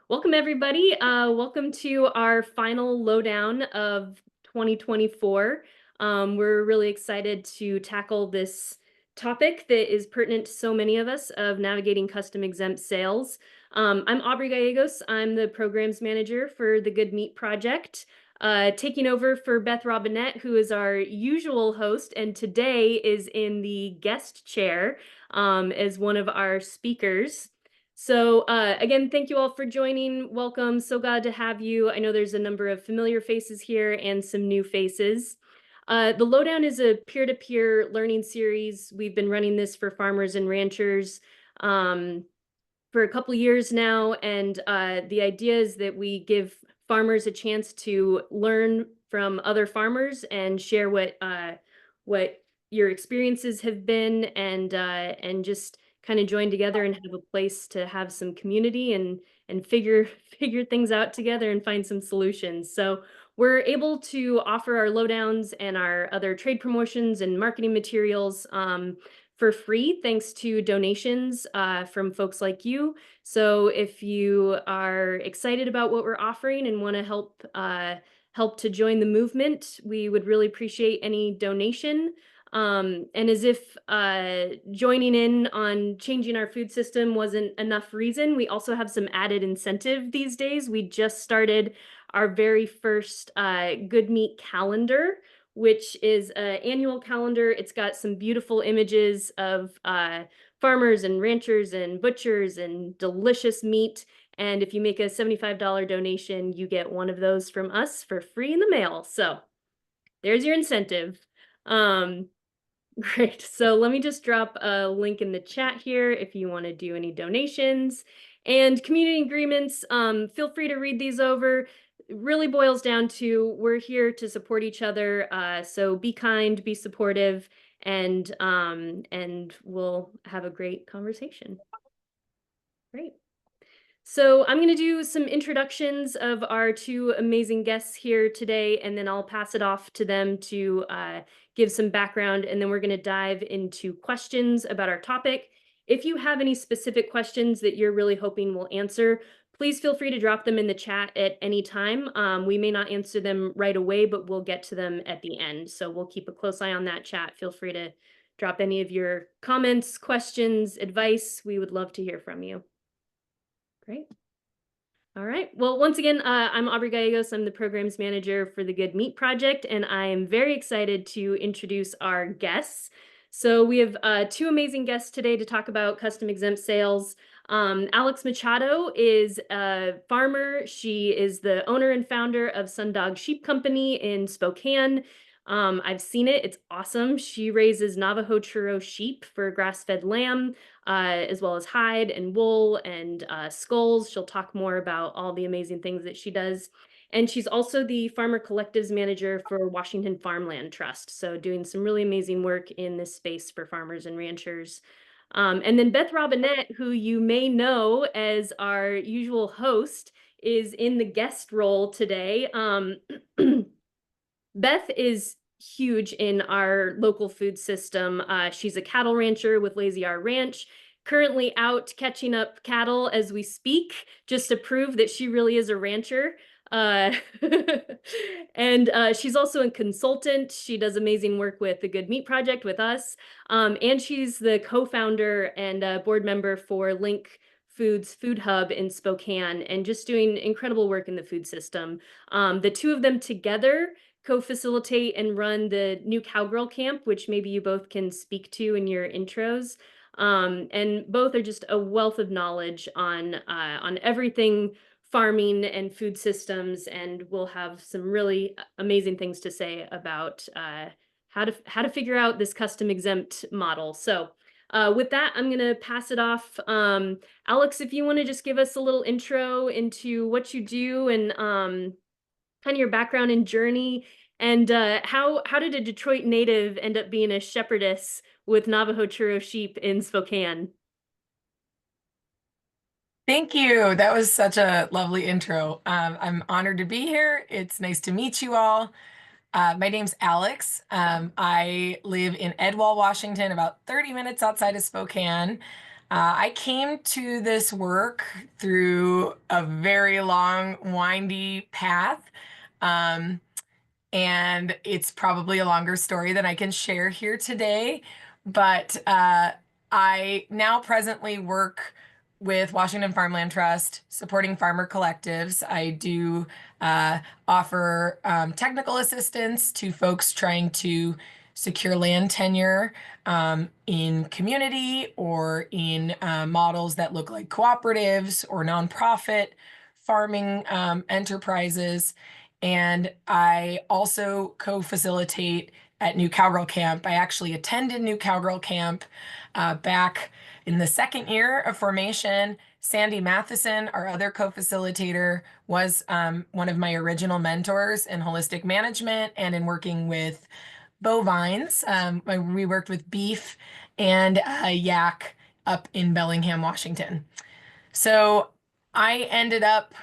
Welcome, everybody. Welcome to our final lowdown of 2024. We're really excited to tackle this topic that is pertinent to so many of us of navigating custom exempt sales. I'm Aubrey Gallegos. I'm the programs manager for the Good Meat Project, taking over for Beth Robinette, who is our usual host, and today is in the guest chair as one of our speakers. So again, thank you all for joining. Welcome. So glad to have you. I know there's a number of familiar faces here and some new faces. The Lowdown is a peer-to-peer learning series. We've been running this for farmers and ranchers for a couple years now, and the idea is that we give farmers a chance to learn from other farmers and share what your experiences have been, and just kind of join together and have a place to have some community and figure things out together and find some solutions. So we're able to offer our lowdowns and our other trade promotions and marketing materials for free, thanks to donations from folks like you. So if you are excited about what we're offering and want to help to join the movement, we would really appreciate any donation. And as if joining in on changing our food system wasn't enough reason, we also have some added incentive these days. We just started our very first Good Meat calendar, which is an annual calendar. It's got some beautiful images of farmers and ranchers and butchers and delicious meat. And if you make a $75 donation, you get one of those from us for free in the mail. So there's your incentive. Great. So let me just drop a link in the chat here if you want to do any donations. And community agreements, feel free to read these over. It really boils down to we're here to support each other. So be kind, be supportive, and we'll have a great conversation. Great. So I'm going to do some introductions of our two amazing guests here today, and then I'll pass it off to them to give some background, and then we're going to dive into questions about our topic. If you have any specific questions that you're really hoping we'll answer, please feel free to drop them in the chat at any time. We may not answer them right away, but we'll get to them at the end. So we'll keep a close eye on that chat. Feel free to drop any of your comments, questions, advice. We would love to hear from you. Great. All right. Well, once again, I'm Aubrey Gallegos. I'm the programs manager for the Good Meat Project, and I am very excited to introduce our guests. So we have two amazing guests today to talk about custom exempt sales. Alex Machado is a farmer. She is the owner and founder of Sundog Sheep Company in Spokane. I've seen it. It's awesome. She raises Navajo churro sheep for grass-fed lamb, as well as hide and wool and skulls. She'll talk more about all the amazing things that she does. And she's also the Farmer Collectives Manager for Washington Farmland Trust. So doing some really amazing work in this space for farmers and ranchers. And then Beth Robinette, who you may know as our usual host, is in the guest role today. Beth is huge in our local food system. She's a cattle rancher with Lazy R Ranch, currently out catching up cattle as we speak, just to prove that she really is a rancher. And she's also a consultant. She does amazing work with the Good Meat Project with us. And she's the co-founder and board member for Link Foods Food Hub in Spokane, and just doing incredible work in the food system. The two of them together co-facilitate and run the new Cowgirl Camp, which maybe you both can speak to in your intros. And both are just a wealth of knowledge on everything farming and food systems, and we'll have some really amazing things to say about how to figure out this custom exempt model. So with that, I'm going to pass it off. Alex, if you want to just give us a little intro into what you do and kind of your background and journey, and how did a Detroit native end up being a shepherdess with Navajo churro sheep in Spokane? Thank you. That was such a lovely intro. I'm honored to be here. It's nice to meet you all. My name's Alex. I live in Edwall, Washington, about 30 minutes outside of Spokane. I came to this work through a very long, windy path. Um, and it's probably a longer story than I can share here today. But I now presently work with Washington Farmland Trust, supporting farmer collectives. I do uh, offer technical assistance to folks trying to secure land tenure in community or in models that look like cooperatives or nonprofit farming enterprises. And I also co-facilitate at New Cowgirl Camp. I actually attended New Cowgirl Camp back in the second year of formation. Sandy Matheson, our other co-facilitator, was one of my original mentors in holistic management and in working with bovines. We worked with beef and yak up in Bellingham, Washington. So I ended up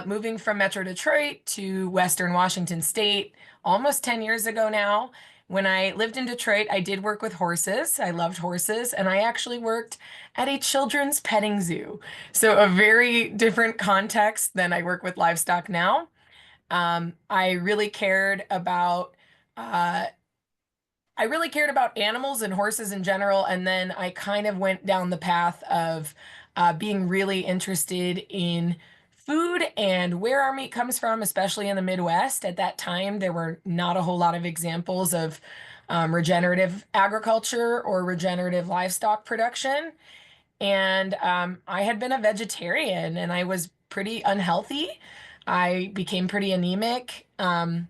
moving from Metro Detroit to Western Washington State almost 10 years ago now. When I lived in Detroit, I did work with horses. I loved horses, and I actually worked at a children's petting zoo. So a very different context than I work with livestock now. I really cared about uh, I really cared about animals and horses in general, and then I kind of went down the path of being really interested in food and where our meat comes from, especially in the Midwest. At that time, there were not a whole lot of examples of regenerative agriculture or regenerative livestock production. And I had been a vegetarian and I was pretty unhealthy. I became pretty anemic. And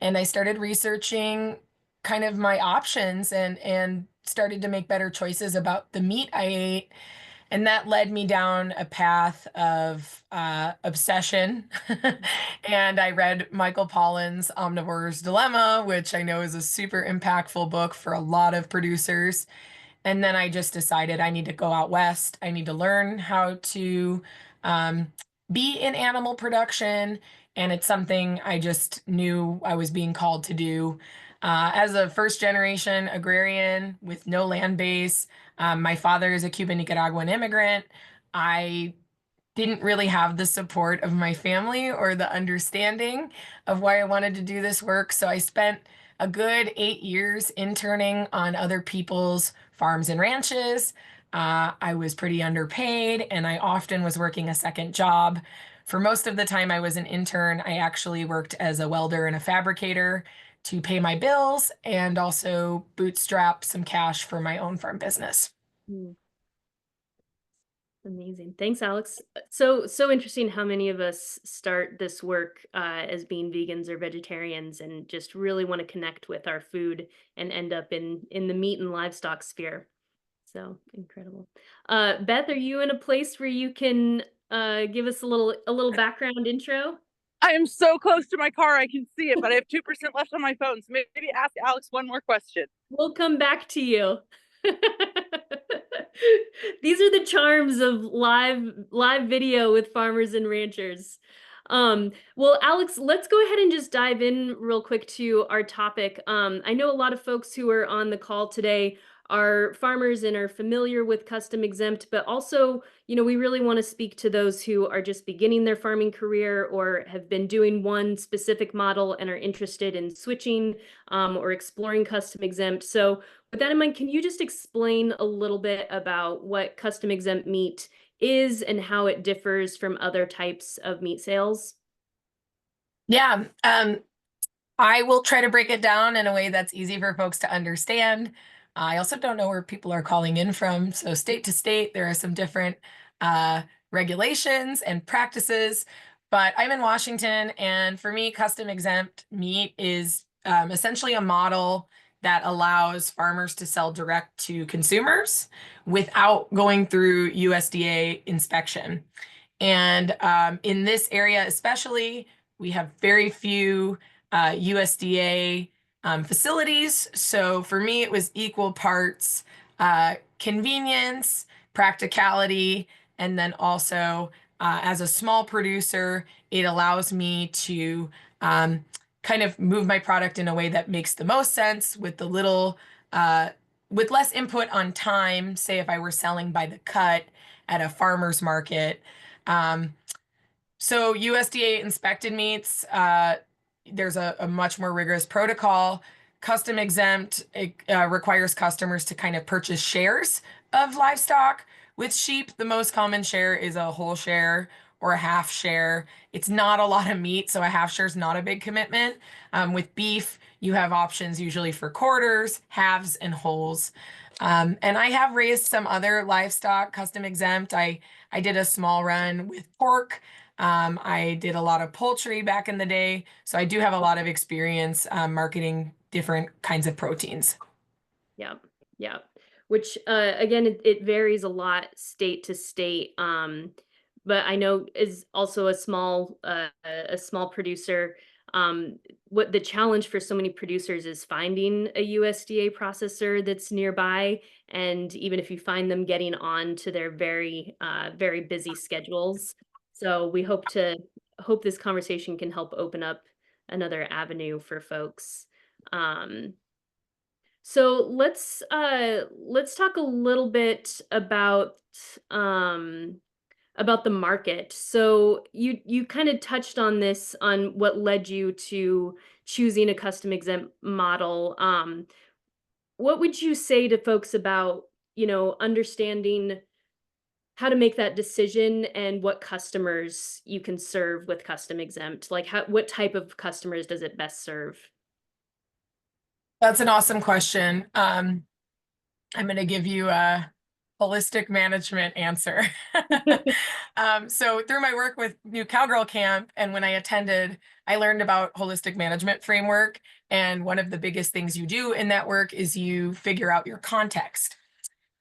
I started researching kind of my options and started to make better choices about the meat I ate. And that led me down a path of obsession. And I read Michael Pollan's Omnivore's Dilemma, which I know is a super impactful book for a lot of producers. And then I just decided I need to go out west. I need to learn how to um, be in animal production. And it's something I just knew I was being called to do. As a first generation agrarian with no land base, my father is a Cuban Nicaraguan immigrant. I didn't really have the support of my family or the understanding of why I wanted to do this work. So I spent a good 8 years interning on other people's farms and ranches. I was pretty underpaid and I often was working a second job. For most of the time I was an intern, I actually worked as a welder and a fabricator to pay my bills and also bootstrap some cash for my own farm business. Mm, amazing. Thanks, Alex. So interesting how many of us start this work as being vegans or vegetarians and just really want to connect with our food and end up in the meat and livestock sphere. So incredible. Beth, are you in a place where you can give us a little background intro? I am so close to my car, I can see it, but I have 2% left on my phone. So maybe ask Alex one more question. We'll come back to you. These are the charms of live video with farmers and ranchers. Well, Alex, let's go ahead and just dive in real quick to our topic. I know a lot of folks who are on the call today are farmers and are familiar with custom exempt, but also, we really want to speak to those who are just beginning their farming career or have been doing one specific model and are interested in switching or exploring custom exempt. So with that in mind, can you just explain a little bit about what custom exempt meat is and how it differs from other types of meat sales? Yeah, I will try to break it down in a way that's easy for folks to understand. I also don't know where people are calling in from. So state to state, there are some different uh, regulations and practices. But I'm in Washington, and for me, custom exempt meat is essentially a model that allows farmers to sell direct to consumers without going through USDA inspection. And in this area, especially, we have very few USDA facilities. So for me, it was equal parts convenience, practicality, and then also as a small producer, it allows me to kind of move my product in a way that makes the most sense with the little with less input on time, say if I were selling by the cut at a farmer's market. Um, so USDA inspected meats, there's a much more rigorous protocol. Custom exempt, it requires customers to kind of purchase shares of livestock. With sheep, the most common share is a whole share or a half share. It's not a lot of meat, so a half share is not a big commitment. With beef, you have options usually for quarters, halves, and wholes. And I have raised some other livestock custom exempt. I did a small run with pork. I did a lot of poultry back in the day, so I do have a lot of experience marketing different kinds of proteins. Yeah, yeah. Which again, it varies a lot state to state. But I know is also a small producer. What the challenge for so many producers is finding a USDA processor that's nearby, and even if you find them, getting on to their very busy schedules. So we hope this conversation can help open up another avenue for folks. Um, so let's talk a little bit about the market. So you kind of touched on this on what led you to choosing a custom exempt model. What would you say to folks about, understanding how to make that decision and what customers you can serve with custom exempt? Like what type of customers does it best serve? That's an awesome question. I'm going to give you a holistic management answer. So through my work with New Cowgirl Camp and when I attended, I learned about holistic management framework. And one of the biggest things you do in that work is you figure out your context.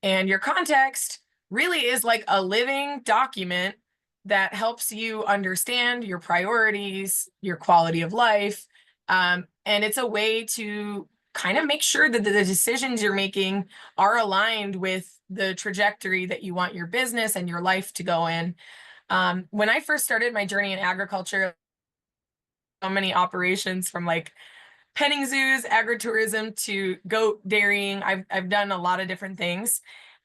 And your context really is like a living document that helps you understand your priorities, your quality of life. And it's a way to kind of make sure that the decisions you're making are aligned with the trajectory that you want your business and your life to go in. When I first started my journey in agriculture, so many operations from like petting zoos, agritourism to goat dairying. I've done a lot of different things.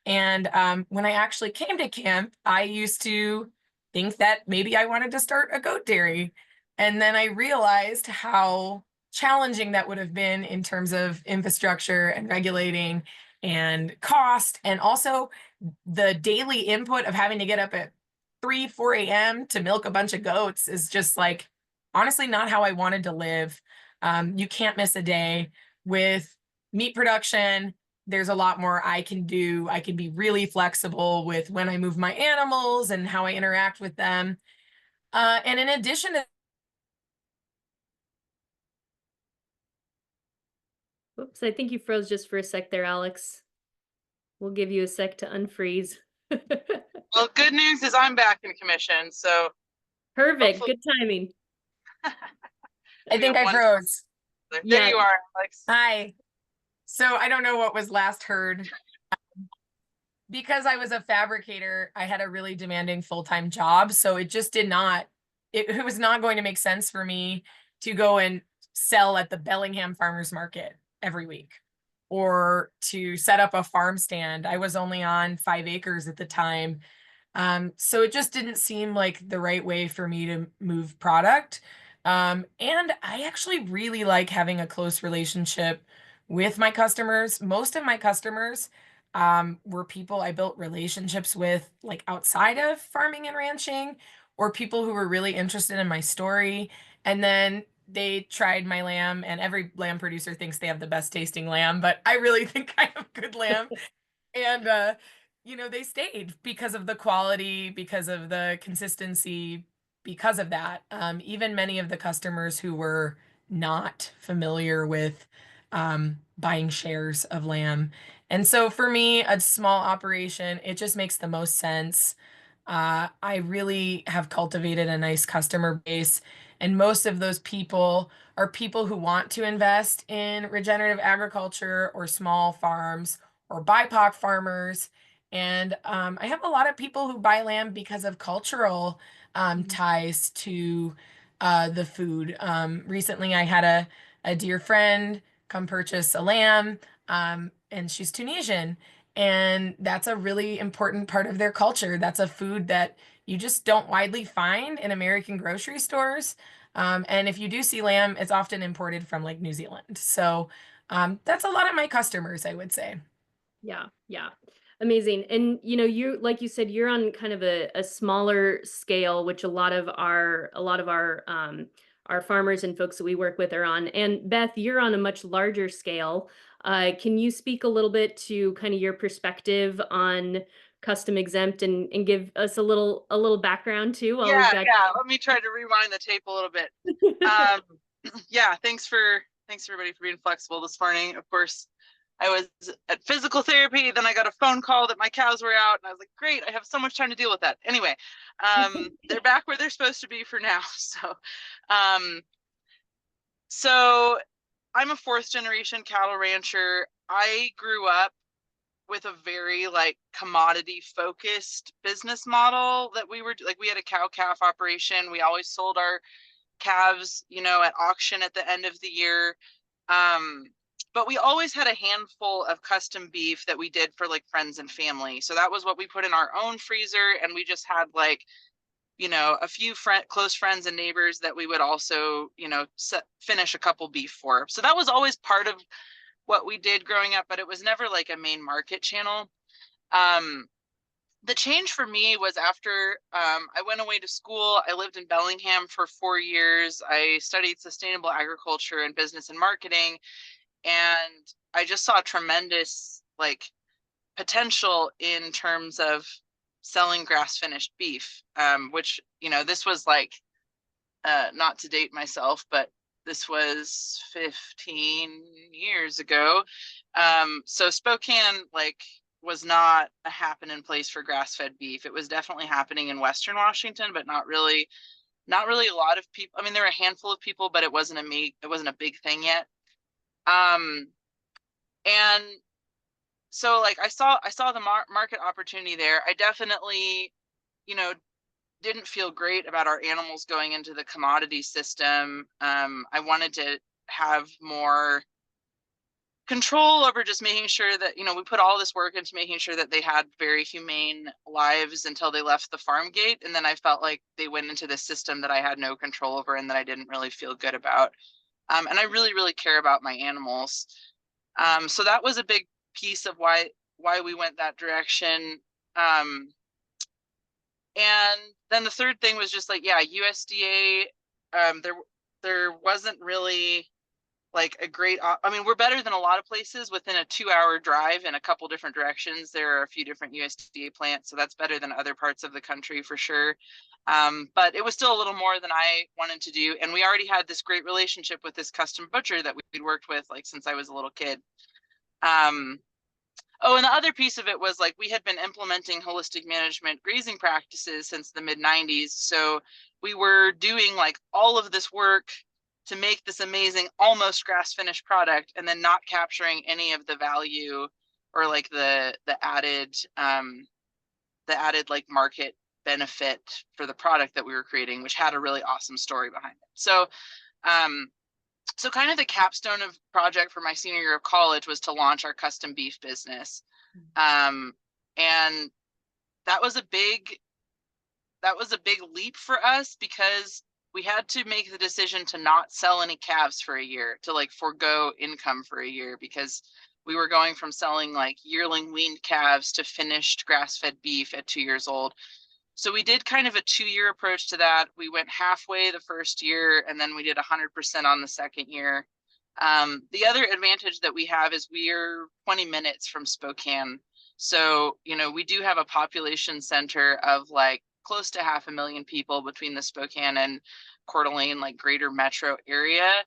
And when I actually came to camp, I used to think that maybe I wanted to start a goat dairy. And then I realized how challenging that would have been in terms of infrastructure and regulating and cost, and also the daily input of having to get up at 3, 4 a.m. to milk a bunch of goats is just like, honestly, not how I wanted to live. You can't miss a day. With meat production. There's a lot more I can do. I can be really flexible with when I move my animals and how I interact with them. And in addition to Whoops, I think you froze just for a sec there, Alex. We'll give you a sec to unfreeze. Well, good news is I'm back in commission, so Perfect, hopefully good timing. I think I froze. There Yeah. you are, Alex. Hi. So I don't know what was last heard. Because I was a fabricator, I had a really demanding full-time job. So it just did not, it was not going to make sense for me to go and sell at the Bellingham Farmers Market every week or to set up a farm stand. I was only on 5 acres at the time. So it just didn't seem like the right way for me to move product. And I actually really like having a close relationship with my customers. Most of my customers were people I built relationships with like outside of farming and ranching, or people who were really interested in my story. And then they tried my lamb, and every lamb producer thinks they have the best tasting lamb, but I really think I have good lamb. And they stayed because of the quality, because of the consistency, because of that. Even many of the customers who were not familiar with buying shares of lamb. And so for me, a small operation, it just makes the most sense. I really have cultivated a nice customer base, and most of those people are people who want to invest in regenerative agriculture or small farms or BIPOC farmers. And I have a lot of people who buy lamb because of cultural ties to the food. Recently, I had a dear friend come purchase a lamb. and she's Tunisian. And that's a really important part of their culture. That's a food that you just don't widely find in American grocery stores. And if you do see lamb, it's often imported from like New Zealand. So that's a lot of my customers, I would say. Yeah, yeah. Amazing. And you like you said, you're on kind of a smaller scale, which a lot of our farmers and folks that we work with are on. And Beth, you're on a much larger scale. Can you speak a little bit to kind of your perspective on custom exempt and give us a little background too while we've Yeah, got yeah. Let me try to rewind the tape a little bit. Um, yeah, thanks everybody for being flexible this morning. Of course, I was at physical therapy, then I got a phone call that my cows were out, and I was like, great, I have so much time to deal with that. Anyway, they're back where they're supposed to be for now. Um, so I'm a fourth generation cattle rancher. I grew up with a very like commodity focused business model that we had a cow calf operation. We always sold our calves, at auction at the end of the year. But we always had a handful of custom beef that we did for like friends and family. So that was what we put in our own freezer. And we just had like, a few close friends and neighbors that we would also, finish a couple beef for. So that was always part of what we did growing up, but it was never like a main market channel. The change for me was after I went away to school. I lived in Bellingham for 4 years. I studied sustainable agriculture and business and marketing. And I just saw tremendous like potential in terms of selling grass finished beef, which, this was like, not to date myself, but this was 15 years ago. So Spokane was not a happening place for grass-fed beef. It was definitely happening in Western Washington, but not really a lot of people. I mean, there were a handful of people, but it wasn't a big thing yet. And so I saw the market opportunity there. I definitely, didn't feel great about our animals going into the commodity system. I wanted to have more control over just making sure that, we put all this work into making sure that they had very humane lives until they left the farm gate. And then I felt like they went into this system that I had no control over and that I didn't really feel good about. And I really, really care about my animals. So that was a big piece of why we went that direction. And then the third thing was just USDA. There wasn't really like a great, I mean, we're better than a lot of places within a 2-hour drive in a couple different directions. There are a few different USDA plants, so that's better than other parts of the country for sure. But it was still a little more than I wanted to do. And we already had this great relationship with this custom butcher that we'd worked with since I was a little kid. Oh, and the other piece of it was we had been implementing holistic management grazing practices since the mid-90s. So we were doing all of this work to make this amazing, almost grass finished product, and then not capturing any of the value or the added market benefit for the product that we were creating, which had a really awesome story behind it. So kind of the capstone of project for my senior year of college was to launch our custom beef business. And that was a big leap for us because we had to make the decision to not sell any calves for a year, to forego income for a year, because we were going from selling yearling weaned calves to finished grass-fed beef at 2 years old. So we did kind of a 2-year approach to that. We went halfway the first year, and then we did 100% on the second year. The other advantage that we have is we're 20 minutes from Spokane. So, we do have a population center of close to 500,000 people between the Spokane and Coeur d'Alene, greater metro area.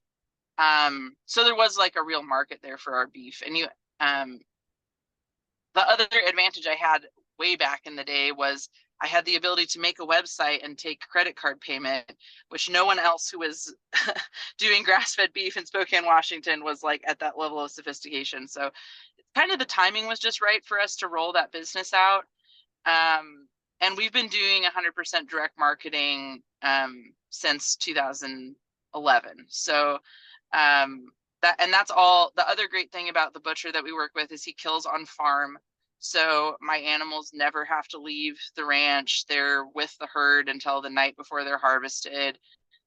So there was a real market there for our beef. And the other advantage I had way back in the day was I had the ability to make a website and take credit card payment, which no one else who was doing grass-fed beef in Spokane, Washington was at that level of sophistication. So kind of the timing was just right for us to roll that business out. And we've been doing 100% direct marketing since 2011. So that's all. The other great thing about the butcher that we work with is he kills on farm. So my animals never have to leave the ranch. They're with the herd until the night before they're harvested.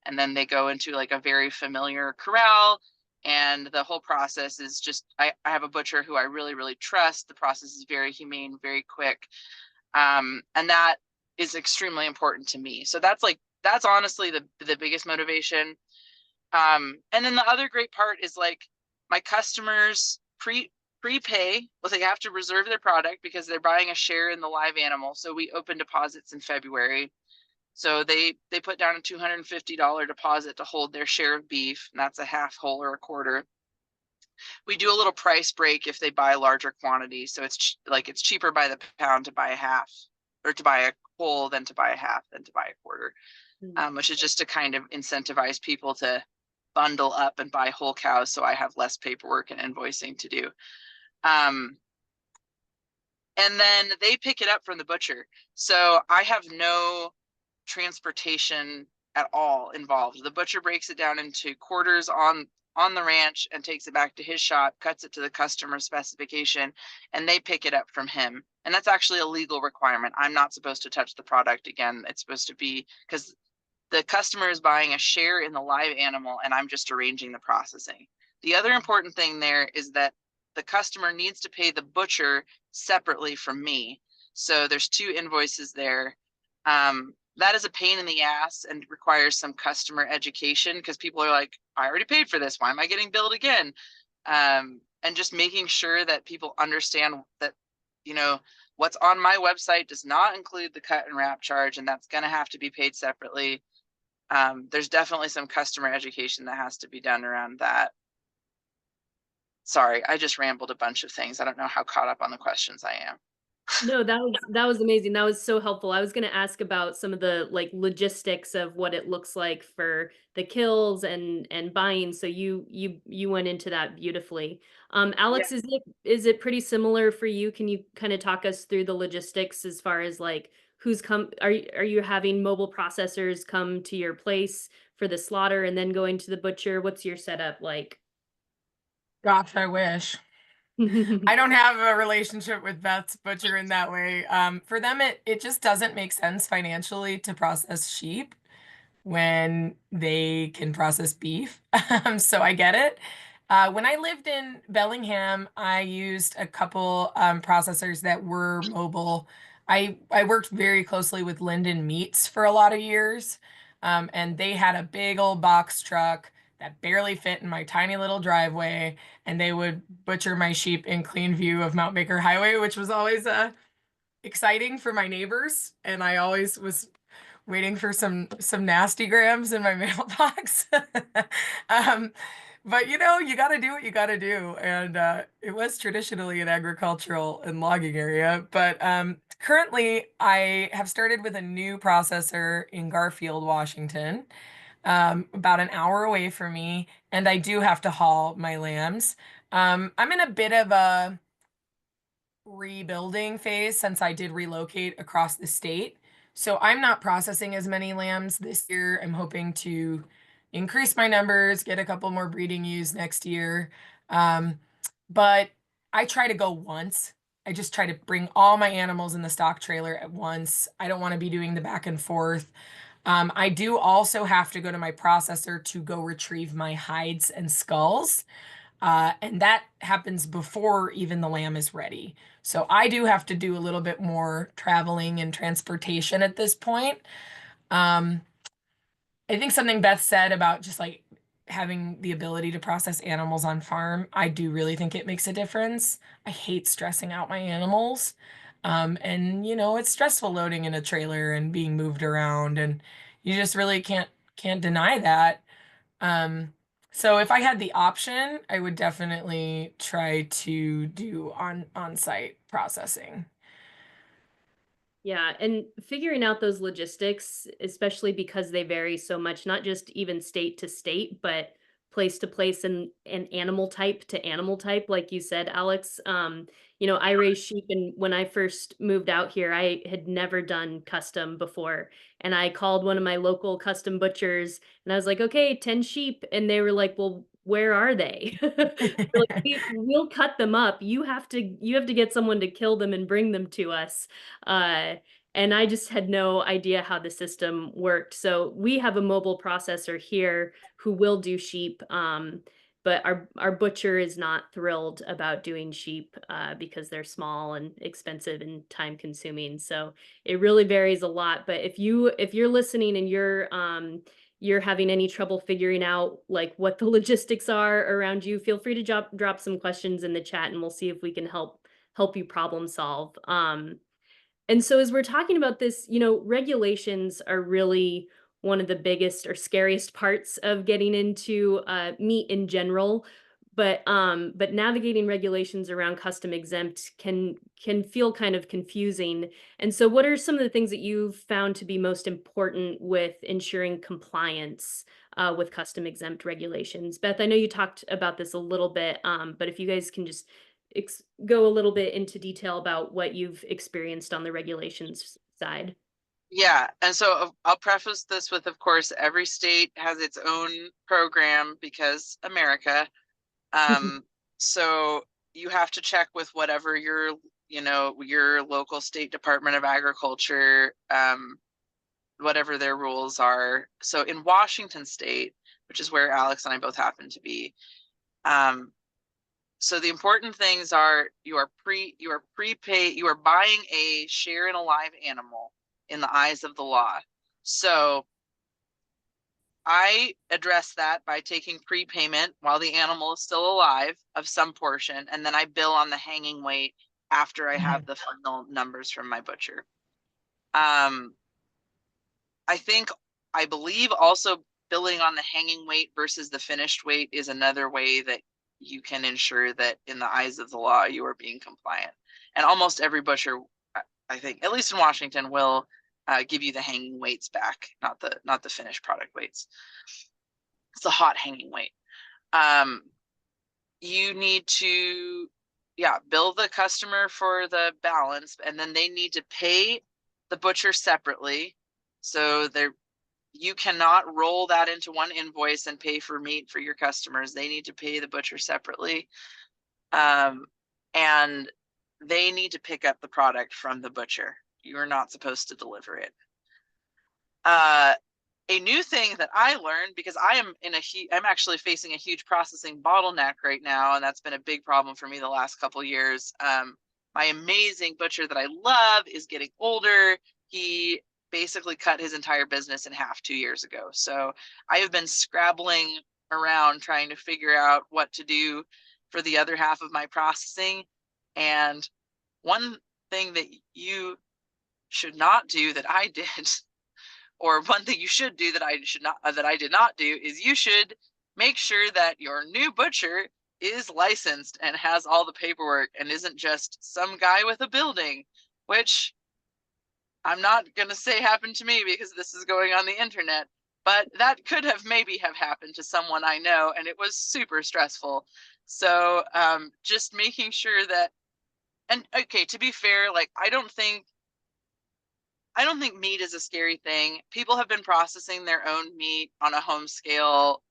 And then they go into like a very familiar corral. And the whole process is just, I have a butcher who I really, really trust. The process is very humane, very quick. And that is extremely important to me. So that's honestly the biggest motivation. And then the other great part is like my customers prepay. Well, they have to reserve their product because they're buying a share in the live animal. So we open deposits in February. So they put down a $250 deposit to hold their share of beef, and that's a half whole or a quarter. We do a little price break if they buy a larger quantity. So it's it's cheaper by the pound to buy a half, or to buy a whole than to buy a half than to buy a quarter, which is just to kind of incentivize people to bundle up and buy whole cows, so I have less paperwork and invoicing to do. And then they pick it up from the butcher. So I have no transportation at all involved. The butcher breaks it down into quarters on the ranch and takes it back to his shop, cuts it to the customer specification, and they pick it up from him. And that's actually a legal requirement. I'm not supposed to touch the product again. It's supposed to be, because the customer is buying a share in the live animal and I'm just arranging the processing. The other important thing there is that the customer needs to pay the butcher separately from me. So there's 2 invoices there. That is a pain in the ass and requires some customer education, because people are like, I already paid for this. Why am I getting billed again? And just making sure that people understand that, what's on my website does not include the cut and wrap charge, and that's going to have to be paid separately. There's definitely some customer education that has to be done around that. Sorry, I just rambled a bunch of things. I don't know how caught up on the questions I am. No, that was amazing. That was so helpful. I was gonna ask about some of the like logistics of what it looks like for the kills and buying. So you went into that beautifully. Yeah. Alex, is it pretty similar for you? Can you kind of talk us through the logistics as far as like who's come? Are you having mobile processors come to your place for the slaughter and then going to the butcher? What's your setup like? Gosh, I wish. I don't have a relationship with Beth's butcher in that way. For them, it just doesn't make sense financially to process sheep when they can process beef. So I get it. When I lived in Bellingham, I used a couple processors that were mobile. I worked very closely with Linden Meats for a lot of years, and they had a big old box truck that barely fit in my tiny little driveway, and they would butcher my sheep in clean view of Mount Baker Highway, which was always exciting for my neighbors, and I always was waiting for some nasty grams in my mailbox. But you got to do what you got to do, and it was traditionally an agricultural and logging area. But currently, I have started with a new processor in Garfield, Washington, about an hour away from me, and I do have to haul my lambs. I'm in a bit of a rebuilding phase since I did relocate across the state. So I'm not processing as many lambs this year. I'm hoping to increase my numbers, get a couple more breeding ewes next year. But I try to go once. I just try to bring all my animals in the stock trailer at once. I don't want to be doing the back and forth. I do also have to go to my processor to go retrieve my hides and skulls. And that happens before even the lamb is ready. So I do have to do a little bit more traveling and transportation at this point. Um, I think something Beth said about just like having the ability to process animals on farm, I do really think it makes a difference. I hate stressing out my animals. And it's stressful loading in a trailer and being moved around, and you just really can't deny that. Um, so if I had the option, I would definitely try to do on-site processing. Yeah, and figuring out those logistics, especially because they vary so much, not just even state to state, but place to place and animal type to animal type, like you said, Alex. I raise sheep, and when I first moved out here, I had never done custom before. And I called one of my local custom butchers and I was like, okay, 10 sheep. And they were like, well, where are they? We're like, we'll cut them up. You have to get someone to kill them and bring them to us. And I just had no idea how the system worked. So we have a mobile processor here who will do sheep. But our butcher is not thrilled about doing sheep because they're small and expensive and time consuming. So it really varies a lot. But if you're listening and you're having any trouble figuring out like what the logistics are around you, feel free to drop some questions in the chat and we'll see if we can help you problem solve. And so as we're talking about this, regulations are really one of the biggest or scariest parts of getting into meat in general. But navigating regulations around custom exempt can feel kind of confusing. And so what are some of the things that you've found to be most important with ensuring compliance with custom exempt regulations? Beth, I know you talked about this a little bit, but if you guys can just go a little bit into detail about what you've experienced on the regulations side. Yeah, and so I'll preface this with, of course, every state has its own program because America. So you have to check with whatever your local state Department of Agriculture, whatever their rules are. So in Washington State, which is where Alex and I both happen to be, so the important things are you are buying a share in a live animal in the eyes of the law. So I address that by taking prepayment while the animal is still alive of some portion, and then I bill on the hanging weight after I have the final numbers from my butcher. I believe also billing on the hanging weight versus the finished weight is another way that you can ensure that in the eyes of the law you are being compliant. And almost every butcher, I think, at least in Washington, will give you the hanging weights back, not the finished product weights. It's the hot hanging weight. You need to bill the customer for the balance, and then they need to pay the butcher separately. So you cannot roll that into one invoice and pay for meat for your customers. They need to pay the butcher separately. And they need to pick up the product from the butcher. You're not supposed to deliver it. A new thing that I learned, because I'm actually facing a huge processing bottleneck right now, and that's been a big problem for me the last couple years. My amazing butcher that I love is getting older. He basically cut his entire business in half 2 years ago. So I have been scrabbling around trying to figure out what to do for the other half of my processing. And one thing that you should not do that I did, or one thing you should do that I did not do, is you should make sure that your new butcher is licensed and has all the paperwork and isn't just some guy with a building, which I'm not going to say happened to me because this is going on the internet, but that could have maybe have happened to someone I know, and it was super stressful. So just making sure that, and okay, to be fair, like I don't think meat is a scary thing. People have been processing their own meat on a home scale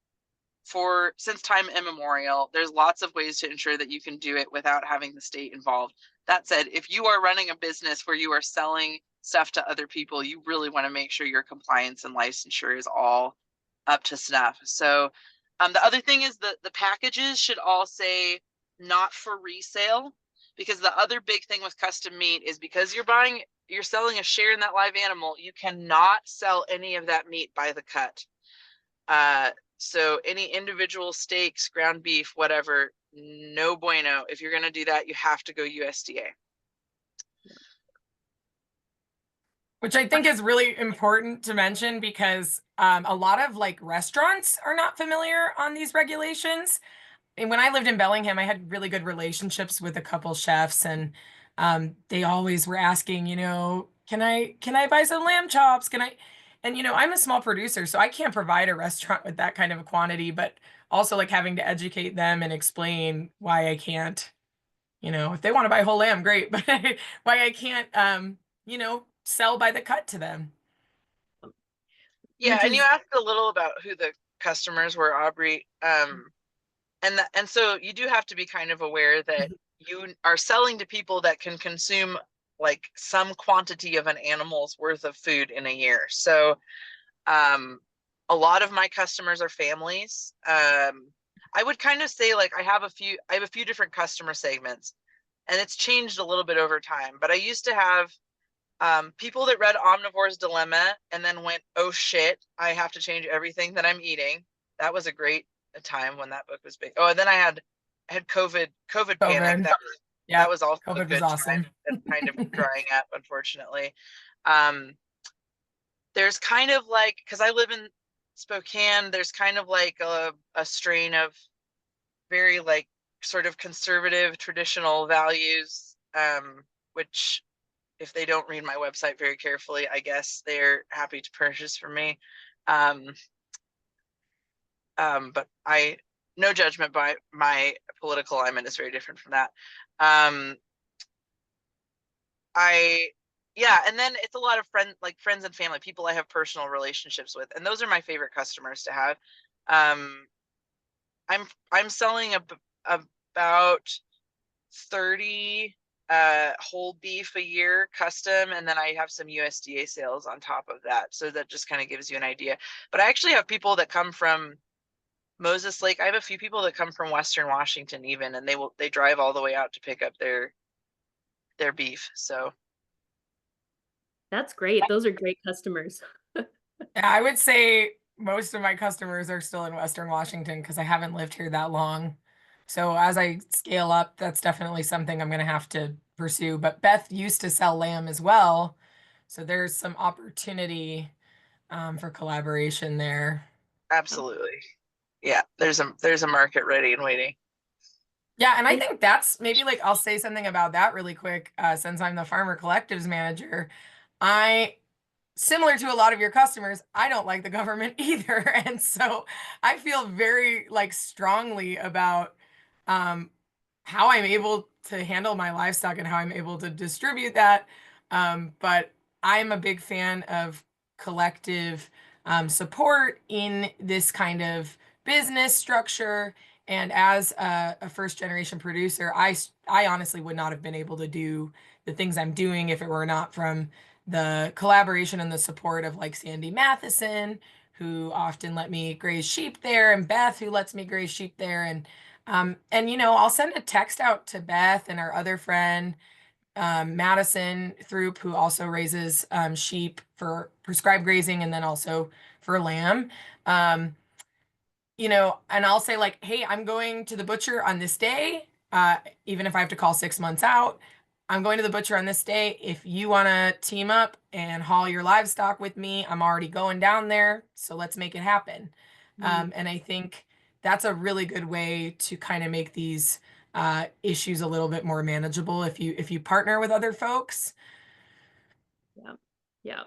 since time immemorial. There's lots of ways to ensure that you can do it without having the state involved. That said, if you are running a business where you are selling stuff to other people, you really want to make sure your compliance and licensure is all up to snuff. So the other thing is the packages should all say not for resale, because the other big thing with custom meat is because you're selling a share in that live animal, you cannot sell any of that meat by the cut. So any individual steaks, ground beef, whatever, no bueno. If you're going to do that, you have to go USDA. Which I think is really important to mention, because a lot of like restaurants are not familiar on these regulations. And when I lived in Bellingham, I had really good relationships with a couple chefs, and they always were asking, can I buy some lamb chops? And I'm a small producer, so I can't provide a restaurant with that kind of a quantity, but also like having to educate them and explain why I can't, if they want to buy whole lamb, great, but why I can't, sell by the cut to them. Yeah, and you asked a little about who the customers were, Aubrey. and so you do have to be kind of aware that you are selling to people that can consume like some quantity of an animal's worth of food in a year. So a lot of my customers are families. I would kind of say like I have a few different customer segments, and it's changed a little bit over time. But I used to have people that read Omnivore's Dilemma and then went, oh shit, I have to change everything that I'm eating. That was a great time when that book was big. Oh, and then I had COVID panic. That was also a COVID was good awesome. time. That's kind of drying up, unfortunately. Um, there's kind of like, because I live in Spokane, there's kind of like a strain of very like sort of conservative traditional values, which if they don't read my website very carefully, I guess they're happy to purchase from me. But no judgment, by my political alignment is very different from that. Yeah, and then it's a lot of friends and family, people I have personal relationships with, and those are my favorite customers to have. I'm selling about 30 whole beef a year custom, and then I have some USDA sales on top of that. So that just kind of gives you an idea. But I actually have people that come from Moses Lake. I have a few people that come from Western Washington even, and they drive all the way out to pick up their beef. So That's great. Those are great customers. Yeah, I would say most of my customers are still in Western Washington because I haven't lived here that long. So as I scale up, that's definitely something I'm going to have to pursue. But Beth used to sell lamb as well. So there's some opportunity for collaboration there. absolutely. Yeah, there's a market ready and waiting. Yeah, and I think that's maybe like I'll say something about that really quick, since I'm the Farmer Collectives manager. I Similar to a lot of your customers, I don't like the government either. And so I feel very like strongly about how I'm able to handle my livestock and how I'm able to distribute that. But I'm a big fan of collective support in this kind of business structure. And as a first generation producer, I honestly would not have been able to do the things I'm doing if it were not from the collaboration and the support of like Sandy Matheson, who often let me graze sheep there, and Beth, who lets me graze sheep there. And I'll send a text out to Beth and our other friend, Madison Throop, who also raises sheep for prescribed grazing and then also for lamb. And I'll say like, hey, I'm going to the butcher on this day, even if I have to call 6 months out. I'm going to the butcher on this day. If you want to team up and haul your livestock with me, I'm already going down there. So let's make it happen. And I think that's a really good way to kind of make these issues a little bit more manageable if you partner with other folks. Yeah. Yeah.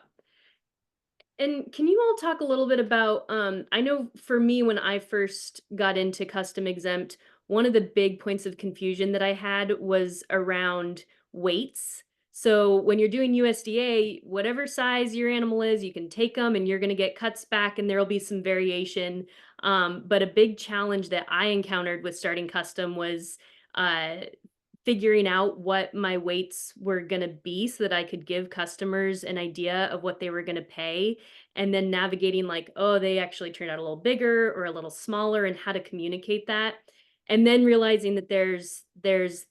And can you all talk a little bit about, I know for me, when I first got into custom exempt, one of the big points of confusion that I had was around weights. So when you're doing USDA, whatever size your animal is, you can take them and you're going to get cuts back and there'll be some variation. But a big challenge that I encountered with starting custom was figuring out what my weights were going to be so that I could give customers an idea of what they were going to pay, and then navigating like, oh, they actually turned out a little bigger or a little smaller, and how to communicate that. And then realizing that there's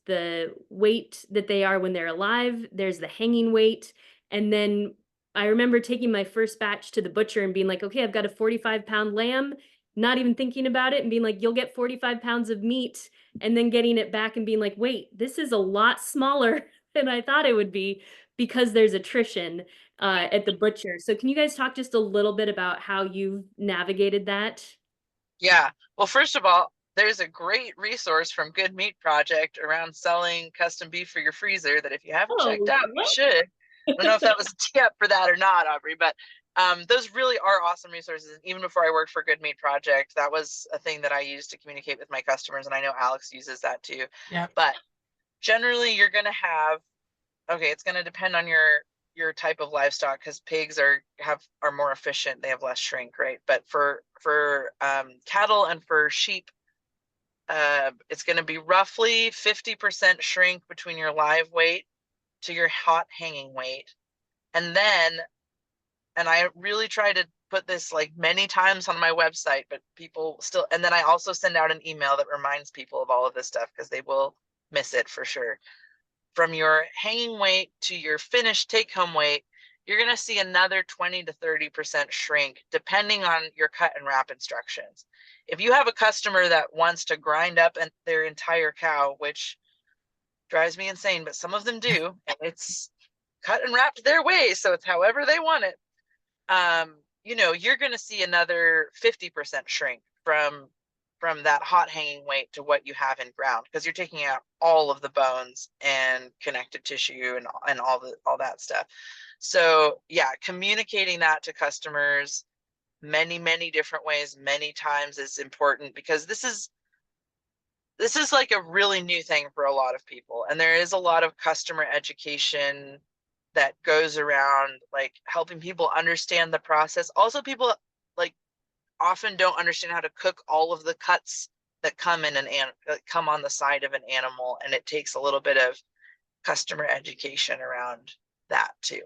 the weight that they are when they're alive, there's the hanging weight. And then I remember taking my first batch to the butcher and being like, okay, I've got a 45-pound lamb, not even thinking about it, and being like, you'll get 45 pounds of meat, and then getting it back and being like, wait, this is a lot smaller than I thought it would be, because there's attrition at the butcher. So can you guys talk just a little bit about how you've navigated that? Yeah. Well, first of all, there's a great resource from Good Meat Project around selling custom beef for your freezer that if you haven't checked Oh, out, you should. I don't know if that was a tip for that or not, Aubrey, but those really are awesome resources. Even before I worked for Good Meat Project, that was a thing that I used to communicate with my customers, and I know Alex uses that too. Yeah. But generally, you're going to have, okay, it's going to depend on your type of livestock, because pigs are more efficient, they have less shrink, right? But for cattle and for sheep, It's going to be roughly 50% shrink between your live weight to your hot hanging weight. And then, and I really try to put this like many times on my website, but people still, and then I also send out an email that reminds people of all of this stuff because they will miss it for sure. From your hanging weight to your finished take home weight, you're going to see another 20 to 30% shrink depending on your cut and wrap instructions. If you have a customer that wants to grind up their entire cow, which drives me insane, but some of them do, and it's cut and wrapped their way, so it's however they want it. You know, you're going to see another 50% shrink from that hot hanging weight to what you have in ground, because you're taking out all of the bones and connective tissue and all that stuff. So yeah, communicating that to customers many different ways, many times is important, because this is like a really new thing for a lot of people, and there is a lot of customer education that goes around like helping people understand the process. Also, people like often don't understand how to cook all of the cuts that come in come on the side of an animal, and it takes a little bit of customer education around that too.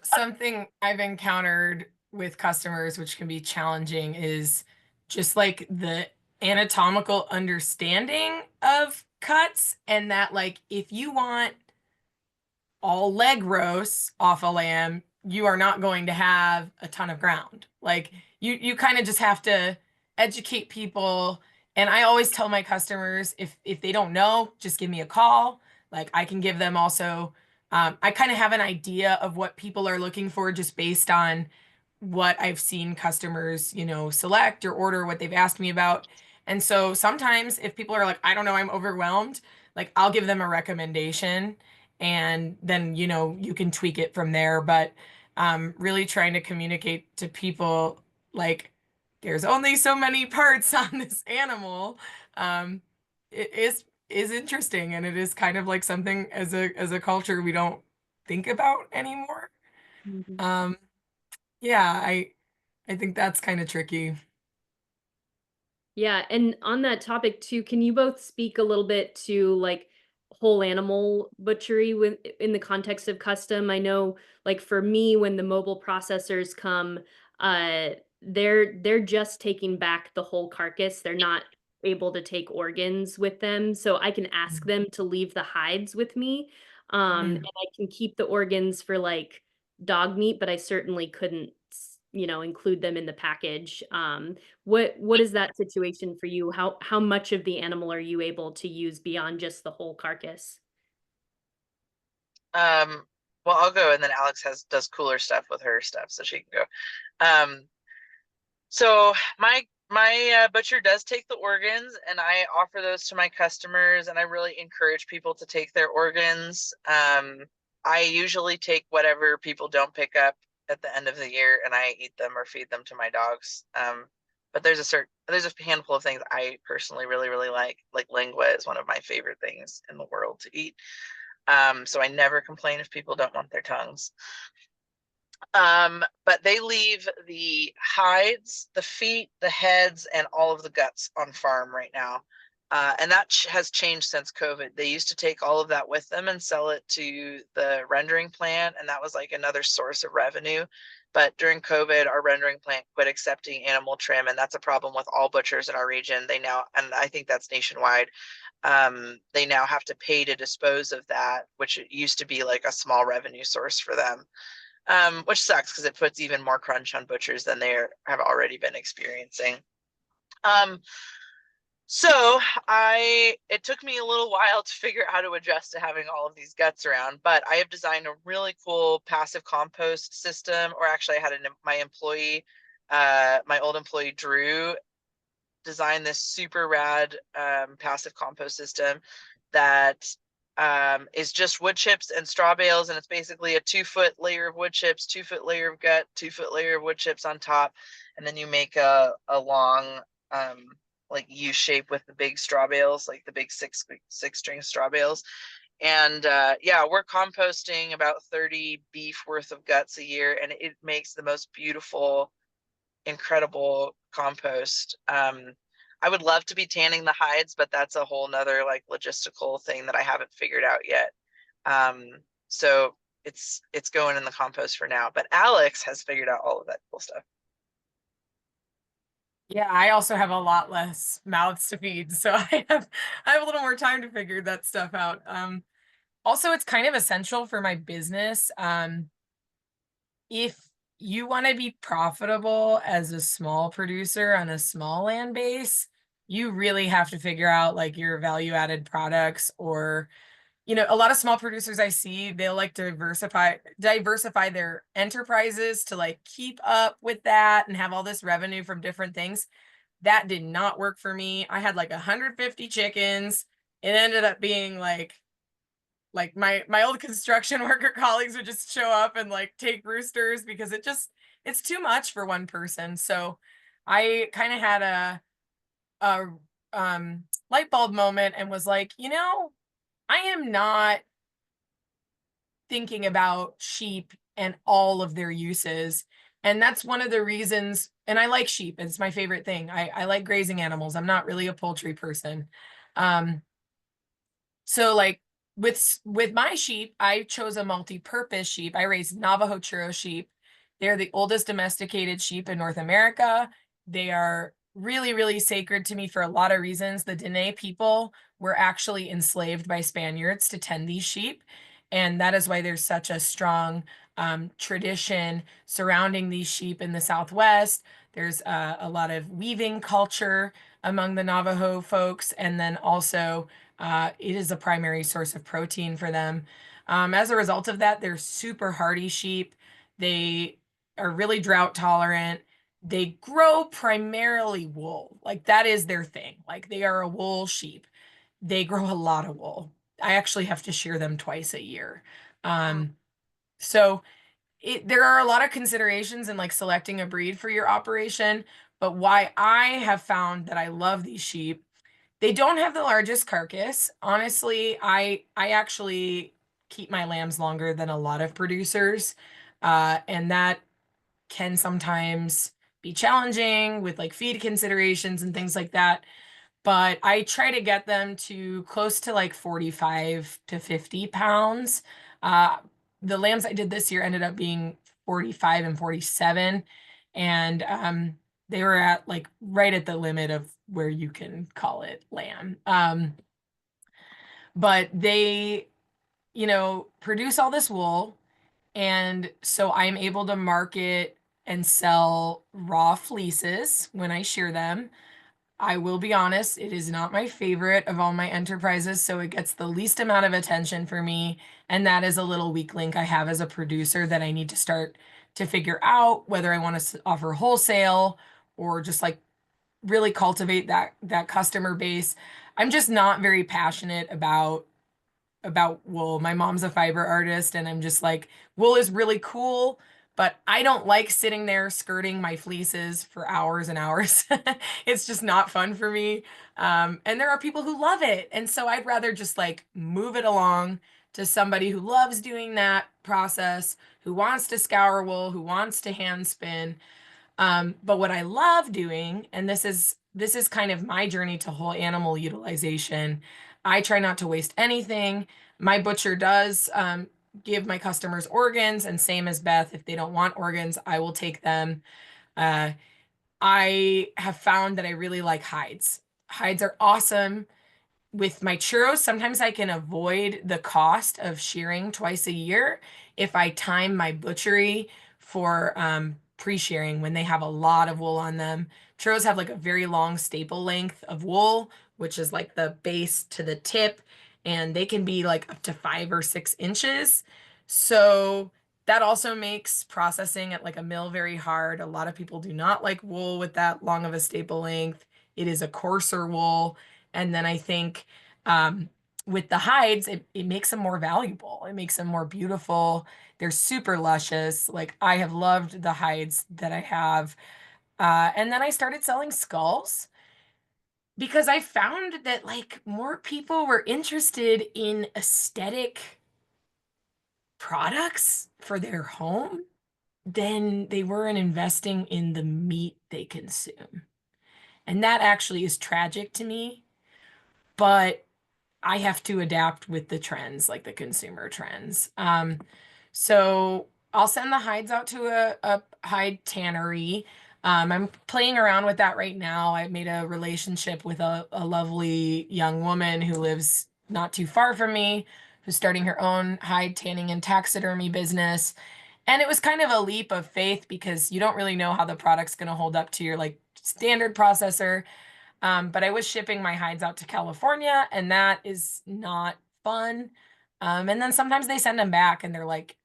Something I've encountered with customers, which can be challenging, is just like the anatomical understanding of cuts, and that like if you want all leg roasts off a lamb, you are not going to have a ton of ground. Like you kind of just have to educate people. And I always tell my customers, if they don't know, just give me a call. Like I can give them also, I kind of have an idea of what people are looking for just based on what I've seen customers, you know, select or order, what they've asked me about. And so sometimes if people are like, I don't know, I'm overwhelmed, like I'll give them a recommendation, and then, you know, you can tweak it from there. But really trying to communicate to people like there's only so many parts on this animal, it is interesting, and it is kind of like something as a culture we don't think about anymore. Mhm. Yeah, I think that's kind of tricky. Yeah, and on that topic too, can you both speak a little bit to like whole animal butchery with in the context of custom? I know like for me when the mobile processors come, uh they're just taking back the whole carcass. They're not able to take organs with them. So I can ask them to leave the hides with me. And Mhm. I can keep the organs for like dog meat, but I certainly couldn't, you know, include them in the package. What is that situation for you? How much of the animal are you able to use beyond just the whole carcass? Well, I'll go, and then Alex does cooler stuff with her stuff, so she can go. So my butcher does take the organs, and I offer those to my customers, and I really encourage people to take their organs. I usually take whatever people don't pick up at the end of the year, and I eat them or feed them to my dogs. But there's a handful of things I personally really like. Like lingua is one of my favorite things in the world to eat. So I never complain if people don't want their tongues. But they leave the hides, the feet, the heads, and all of the guts on farm right now. And that has changed since COVID. They used to take all of that with them and sell it to the rendering plant, and that was like another source of revenue. But during COVID, our rendering plant quit accepting animal trim, and that's a problem with all butchers in our region. They now, and I think that's nationwide, they now have to pay to dispose of that, which used to be like a small revenue source for them. Which sucks because it puts even more crunch on butchers than they have already been experiencing. Um, so it took me a little while to figure out how to adjust to having all of these guts around, but I have designed a really cool passive compost system, or actually I had my old employee Drew designed this super rad passive compost system that is just wood chips and straw bales, and it's basically a 2-foot layer of wood chips, 2-foot layer of gut, 2-foot layer of wood chips on top, and then you make a long like U shape with the big straw bales, like the big six string straw bales. And yeah, we're composting about 30 beef worth of guts a year, and it makes the most beautiful incredible compost. I would love to be tanning the hides, but that's a whole nother like logistical thing that I haven't figured out yet. So it's going in the compost for now, but Alex has figured out all of that cool stuff. Yeah, I also have a lot less mouths to feed, so I have a little more time to figure that stuff out. Also, it's kind of essential for my business. If you want to be profitable as a small producer on a small land base, you really have to figure out like your value added products, or a lot of small producers I see, they'll like diversify their enterprises to like keep up with that and have all this revenue from different things. That did not work for me. I had like 150 chickens. It ended up being like my old construction worker colleagues would just show up and like take roosters because it's too much for one person. So I kind of had a light bulb moment and was like, I am not thinking about sheep and all of their uses. And that's one of the reasons, and I like sheep. It's my favorite thing. I like grazing animals. I'm not really a poultry person. So like with my sheep, I chose a multi-purpose sheep. I raised Navajo churro sheep. They're the oldest domesticated sheep in North America. They are really, really sacred to me for a lot of reasons. The Dene people were actually enslaved by Spaniards to tend these sheep. And that is why there's such a strong tradition surrounding these sheep in the Southwest. There's a lot of weaving culture among the Navajo folks. And then also it is a primary source of protein for them. As a result of that, they're super hardy sheep. They are really drought tolerant. They grow primarily wool. Like that is their thing. Like they are a wool sheep. They grow a lot of wool. I actually have to shear them twice a year. So there are a lot of considerations in like selecting a breed for your operation, but why I have found that I love these sheep, they don't have the largest carcass. Honestly, I actually keep my lambs longer than a lot of producers. And that can sometimes be challenging with like feed considerations and things like that. But I try to get them to close to like 45 to 50 pounds. Uh, the lambs I did this year ended up being 45 and 47. And they were at like right at the limit of where you can call it lamb. But they, produce all this wool. And so I'm able to market and sell raw fleeces when I shear them. I will be honest, it is not my favorite of all my enterprises, so it gets the least amount of attention for me. And that is a little weak link I have as a producer that I need to start to figure out whether I want to offer wholesale or just like really cultivate that customer base. I'm just not very passionate about wool. My mom's a fiber artist, and I'm just like, wool is really cool, but I don't like sitting there skirting my fleeces for hours and hours. It's just not fun for me. And there are people who love it. And so I'd rather just like move it along to somebody who loves doing that process, who wants to scour wool, who wants to hand spin. But what I love doing, and this is kind of my journey to whole animal utilization. I try not to waste anything. My butcher does give my customers organs, and same as Beth, if they don't want organs, I will take them. Uh, I have found that I really like hides. Hides are awesome. With my churros, sometimes I can avoid the cost of shearing twice a year if I time my butchery for pre-shearing when they have a lot of wool on them. Churros have like a very long staple length of wool, which is like the base to the tip, and they can be like up to 5 or 6 inches. So that also makes processing at like a mill very hard. A lot of people do not like wool with that long of a staple length. It is a coarser wool. And then I think with the hides, it makes them more valuable. It makes them more beautiful. They're super luscious. Like I have loved the hides that I have. And then I started selling skulls because I found that like more people were interested in aesthetic products for their home. then they weren't investing in the meat they consume. And that actually is tragic to me, but I have to adapt with the trends, like the consumer trends. So I'll send the hides out to a hide tannery. I'm playing around with that right now. I made a relationship with a lovely young woman who lives not too far from me, who's starting her own hide tanning and taxidermy business. And it was kind of a leap of faith because you don't really know how the product's going to hold up to your like standard processor. But I was shipping my hides out to California, and that is not fun. And then sometimes they send them back and they're like,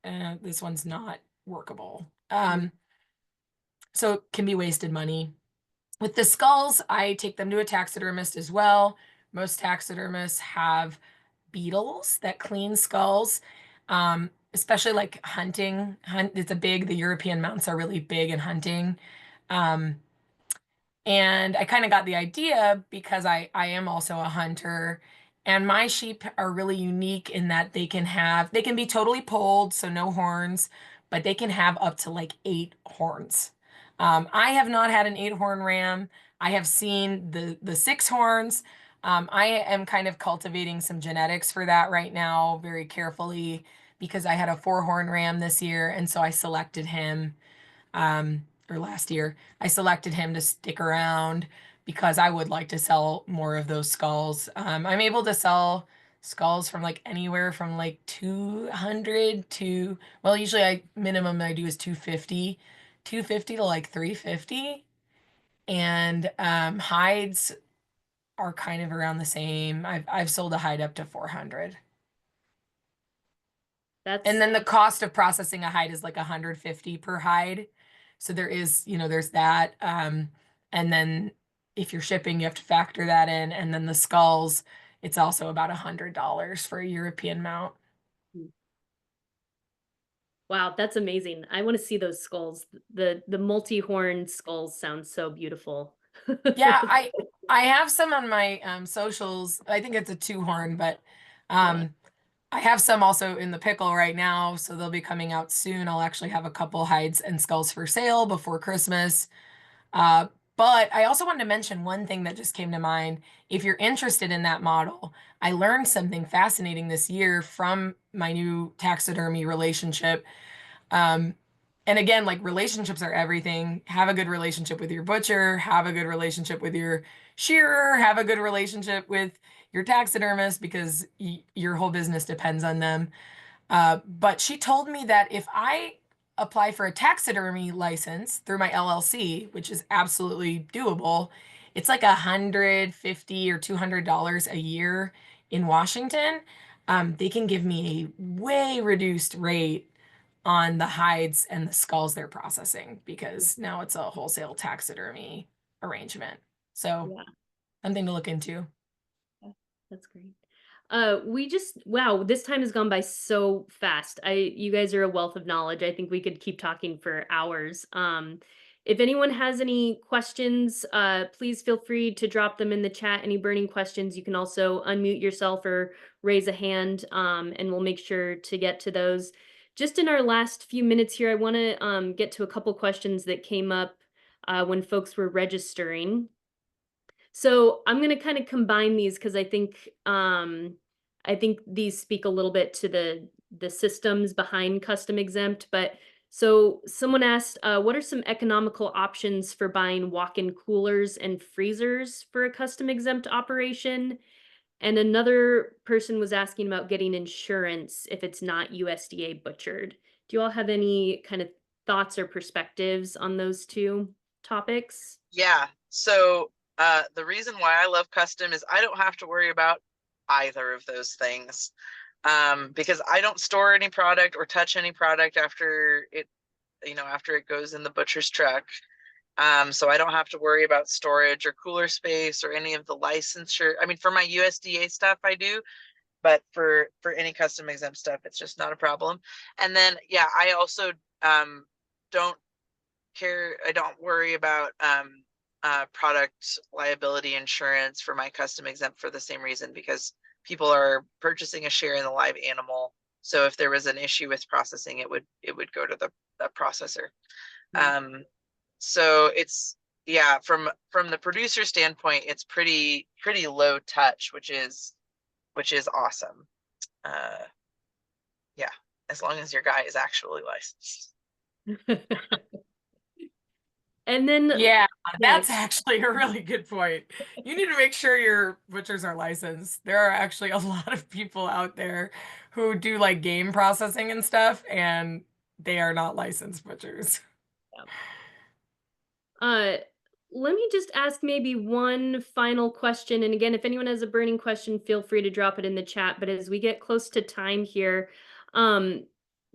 this one's not workable. So it can be wasted money. With the skulls, I take them to a taxidermist as well. Most taxidermists have beetles that clean skulls, especially like hunting. The European mounts are really big in hunting. Um, and I kind of got the idea because I am also a hunter, and my sheep are really unique in that they can be totally polled, so no horns, but they can have up to like 8 horns. I have not had an 8 horn ram. I have seen the 6 horns. I am kind of cultivating some genetics for that right now, very carefully, because I had a 4 horn ram this year, and so I selected him or last year. I selected him to stick around because I would like to sell more of those skulls. I'm able to sell skulls from like anywhere from like 200 to, well, usually minimum I do is 250, 250 to like 350. And hides are kind of around the same. I've sold a hide up to 400. And That's then the cost of processing a hide is like 150 per hide. So there is, there's that. And then if you're shipping, you have to factor that in. And then the skulls, it's also about $100 for a European mount. wow, that's amazing. I want to see those skulls. The multi-horn skulls sound so beautiful. Yeah, I have some on my socials. I think it's a 2 horn, but Yeah. I have some also in the pickle right now, so they'll be coming out soon. I'll actually have a couple hides and skulls for sale before Christmas. Uh, but I also wanted to mention one thing that just came to mind. If you're interested in that model, I learned something fascinating this year from my new taxidermy relationship. Um, and again, like relationships are everything. Have a good relationship with your butcher, have a good relationship with your shearer, have a good relationship with your taxidermist because your whole business depends on them. But she told me that if I apply for a taxidermy license through my LLC, which is absolutely doable, it's like $150 or $200 a year in Washington. They can give me a way reduced rate on the hides and the skulls they're processing because now it's a wholesale taxidermy arrangement. So Yeah. something to look into. Yeah, that's great. Wow, this time has gone by so fast. You guys are a wealth of knowledge. I think we could keep talking for hours. If anyone has any questions, please feel free to drop them in the chat. Any burning questions, you can also unmute yourself or raise a hand, and we'll make sure to get to those. Just in our last few minutes here, I want to get to a couple questions that came up when folks were registering. So I'm gonna kind of combine these because I think these speak a little bit to the systems behind custom exempt. But so someone asked, what are some economical options for buying walk-in coolers and freezers for a custom exempt operation? And another person was asking about getting insurance if it's not USDA butchered. Do you all have any kind of thoughts or perspectives on those two topics? Yeah. So the reason why I love custom is I don't have to worry about either of those things, because I don't store any product or touch any product after it goes in the butcher's truck. So I don't have to worry about storage or cooler space or any of the licensure. I mean, for my USDA stuff, I do, but for any custom exempt stuff, it's just not a problem. And then, yeah, I also don't care. I don't worry about product liability insurance for my custom exempt for the same reason, because people are purchasing a share in the live animal. So if there was an issue with processing, it would go to the processor. So it's, yeah, from the producer standpoint, it's pretty low touch, which is awesome. Yeah, as long as your guy is actually licensed. And then Yeah, that's actually a really good point. You need to make sure your butchers are licensed. There are actually a lot of people out there who do like game processing and stuff, and they are not licensed butchers. Uh, let me just ask maybe one final question. And again, if anyone has a burning question, feel free to drop it in the chat. But as we get close to time here,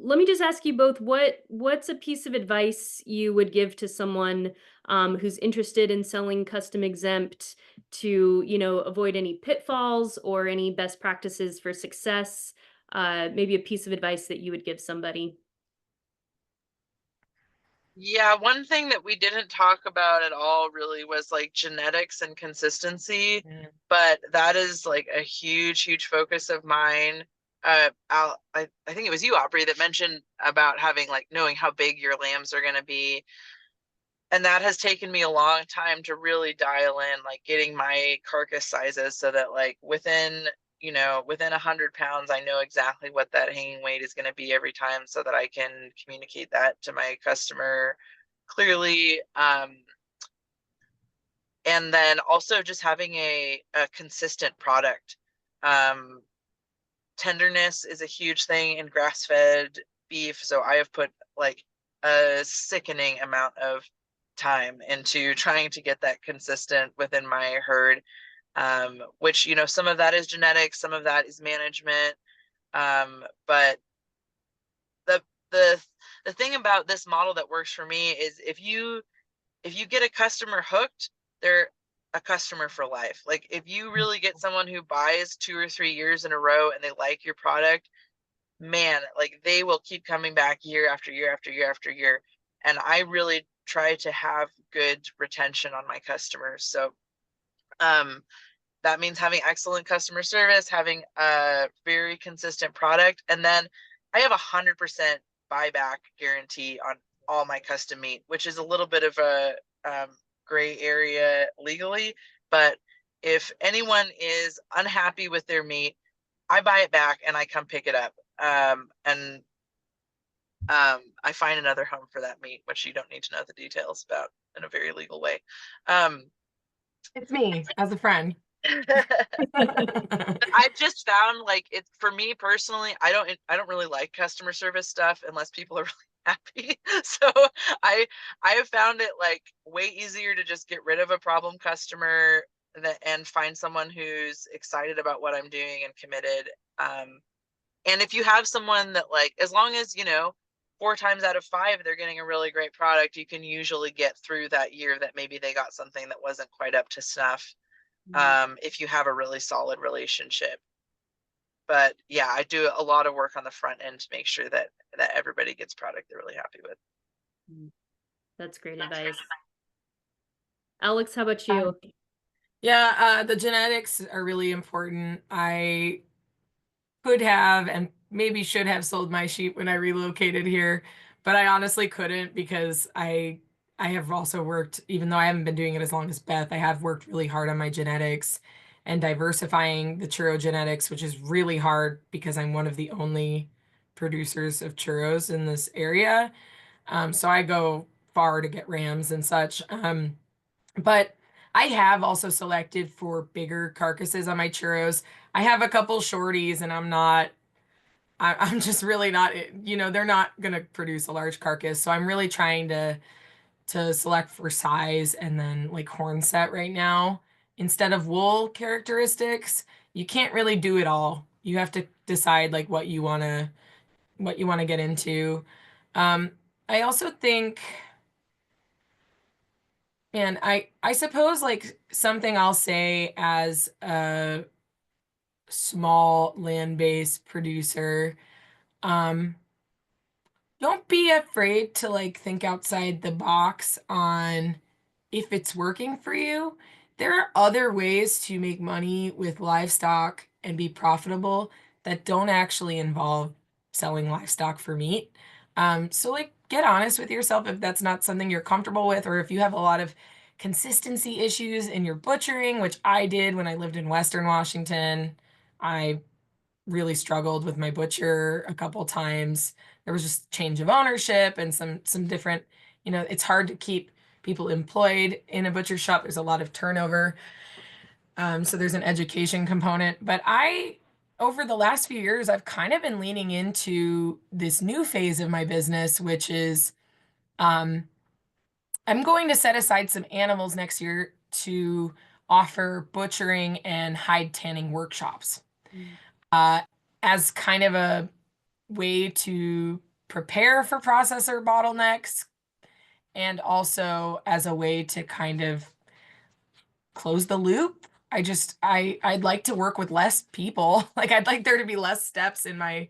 let me just ask you both, what's a piece of advice you would give to someone who's interested in selling custom exempt to, avoid any pitfalls or any best practices for success? Maybe a piece of advice that you would give somebody. Yeah, one thing that we didn't talk about at all really was like genetics and consistency, but that is like a huge focus of mine. I think it was you, Aubrey, that mentioned about having like knowing how big your lambs are going to be. And that has taken me a long time to really dial in, like getting my carcass sizes so that like within 100 pounds, I know exactly what that hanging weight is going to be every time so that I can communicate that to my customer clearly. And then also just having a consistent product. Tenderness is a huge thing in grass-fed beef. So I have put like a sickening amount of time into trying to get that consistent within my herd, which, some of that is genetics, some of that is management. But the the thing about this model that works for me is if you get a customer hooked, they're a customer for life. Like if you really get someone who buys 2 or 3 years in a row and they like your product, man, like they will keep coming back year after year after year after year. And I really try to have good retention on my customers. So that means having excellent customer service, having a very consistent product, and then I have 100% buyback guarantee on all my custom meat, which is a little bit of a gray area legally. But if anyone is unhappy with their meat, I buy it back and I come pick it up. And I find another home for that meat, which you don't need to know the details about in a very legal way. It's me as a friend. I've just found like it for me personally, I don't really like customer service stuff unless people are really happy. So I have found it like way easier to just get rid of a problem customer and find someone who's excited about what I'm doing and committed. And if you have someone that like, as long as 4 times out of 5 they're getting a really great product, you can usually get through that year that maybe they got something that wasn't quite up to snuff. If you have a really solid relationship. But yeah, I do a lot of work on the front end to make sure that everybody gets product they're really happy with. That's great advice. Alex, how about you? Yeah, the genetics are really important. I could have and maybe should have sold my sheep when I relocated here, but I honestly couldn't because I have also worked, even though I haven't been doing it as long as Beth, I have worked really hard on my genetics and diversifying the churro genetics, which is really hard because I'm one of the only producers of churros in this area. So I go far to get rams and such. But I have also selected for bigger carcasses on my churros. I have a couple shorties and I'm just really not, they're not going to produce a large carcass. So I'm really trying to select for size and then like horn set right now. Instead of wool characteristics, you can't really do it all. You have to decide like what you want to get into. I also think, and I suppose like something I'll say as a small land-based producer, um, don't be afraid to like think outside the box on if it's working for you. There are other ways to make money with livestock and be profitable that don't actually involve selling livestock for meat. So like get honest with yourself if that's not something you're comfortable with, or if you have a lot of consistency issues in your butchering, which I did when I lived in Western Washington. I really struggled with my butcher a couple times. There was just change of ownership and some different, it's hard to keep people employed in a butcher shop. There's a lot of turnover. So there's an education component. But over the last few years, I've kind of been leaning into this new phase of my business, which is um, I'm going to set aside some animals next year to offer butchering and hide tanning workshops uh, as kind of a way to prepare for processor bottlenecks and also as a way to kind of close the loop. I'd like to work with less people. Like I'd like there to be less steps in my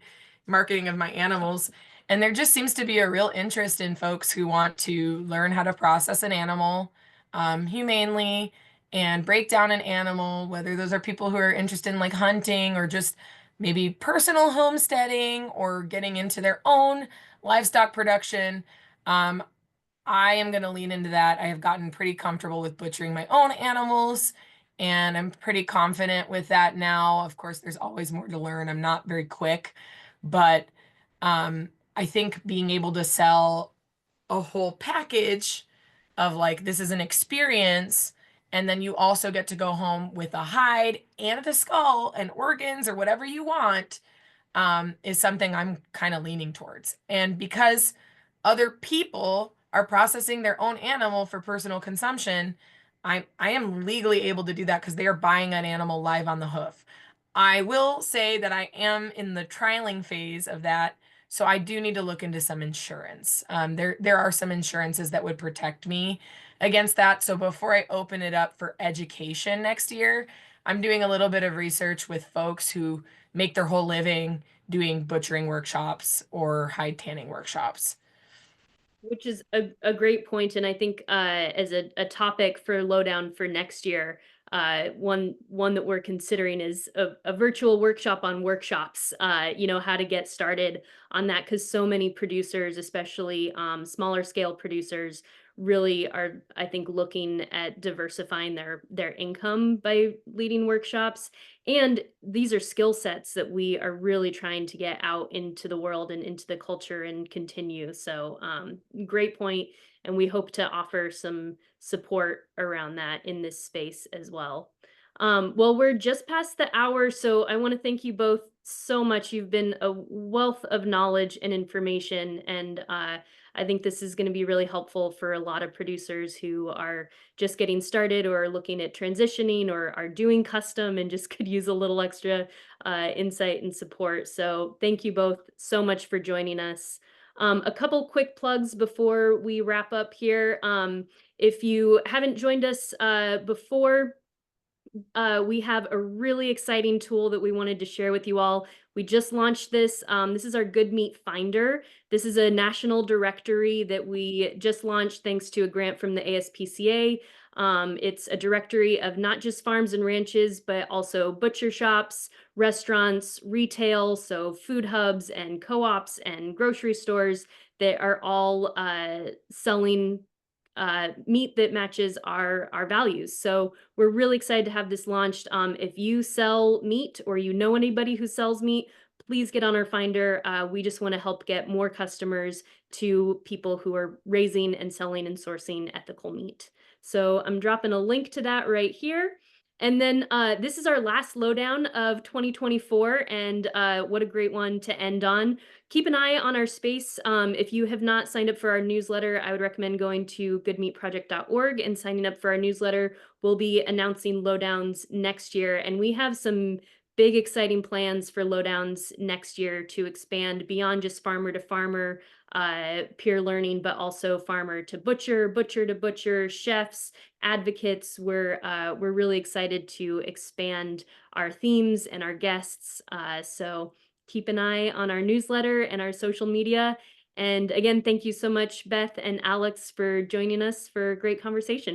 marketing of my animals. And there just seems to be a real interest in folks who want to learn how to process an animal humanely and break down an animal, whether those are people who are interested in like hunting or just maybe personal homesteading or getting into their own livestock production. Um, I am going to lean into that. I have gotten pretty comfortable with butchering my own animals, and I'm pretty confident with that now. Of course, there's always more to learn. I'm not very quick, but I think being able to sell a whole package of like, this is an experience, and then you also get to go home with a hide and the skull and organs or whatever you want, is something I'm kind of leaning towards. And because other people are processing their own animal for personal consumption, I am legally able to do that because they are buying an animal live on the hoof. I will say that I am in the trialing phase of that, so I do need to look into some insurance. There are some insurances that would protect me against that. So before I open it up for education next year, I'm doing a little bit of research with folks who make their whole living doing butchering workshops or hide tanning workshops. Which is a great point, and I think as a topic for Lowdown for next year, one that we're considering is a virtual workshop on workshops. How to get started on that because so many producers, especially smaller scale producers, really are, I think, looking at diversifying their income by leading workshops. And these are skill sets that we are really trying to get out into the world and into the culture and continue. So, great point. And we hope to offer some support around that in this space as well. Well, we're just past the hour, so I want to thank you both so much. You've been a wealth of knowledge and information, and I think this is going to be really helpful for a lot of producers who are just getting started or are looking at transitioning or are doing custom and just could use a little extra insight and support. So thank you both so much for joining us. A couple quick plugs before we wrap up here. If you haven't joined us before, we have a really exciting tool that we wanted to share with you all. We just launched this. This is our Good Meat Finder. This is a national directory that we just launched thanks to a grant from the ASPCA. It's a directory of not just farms and ranches, but also butcher shops, restaurants, retail, so food hubs and co-ops and grocery stores that are all selling meat that matches our values. So we're really excited to have this launched. If you sell meat or you know anybody who sells meat, please get on our finder. We just want to help get more customers to people who are raising and selling and sourcing ethical meat. So I'm dropping a link to that right here. And then this is our last lowdown of 2024, and what a great one to end on. Keep an eye on our space. If you have not signed up for our newsletter, I would recommend going to goodmeatproject.org and signing up for our newsletter. We'll be announcing lowdowns next year, and we have some big exciting plans for lowdowns next year to expand beyond just farmer to farmer peer learning, but also farmer to butcher, butcher to butcher, chefs, advocates. We're really excited to expand our themes and our guests. So keep an eye on our newsletter and our social media. And again, thank you so much, Beth and Alex, for joining us for a great conversation.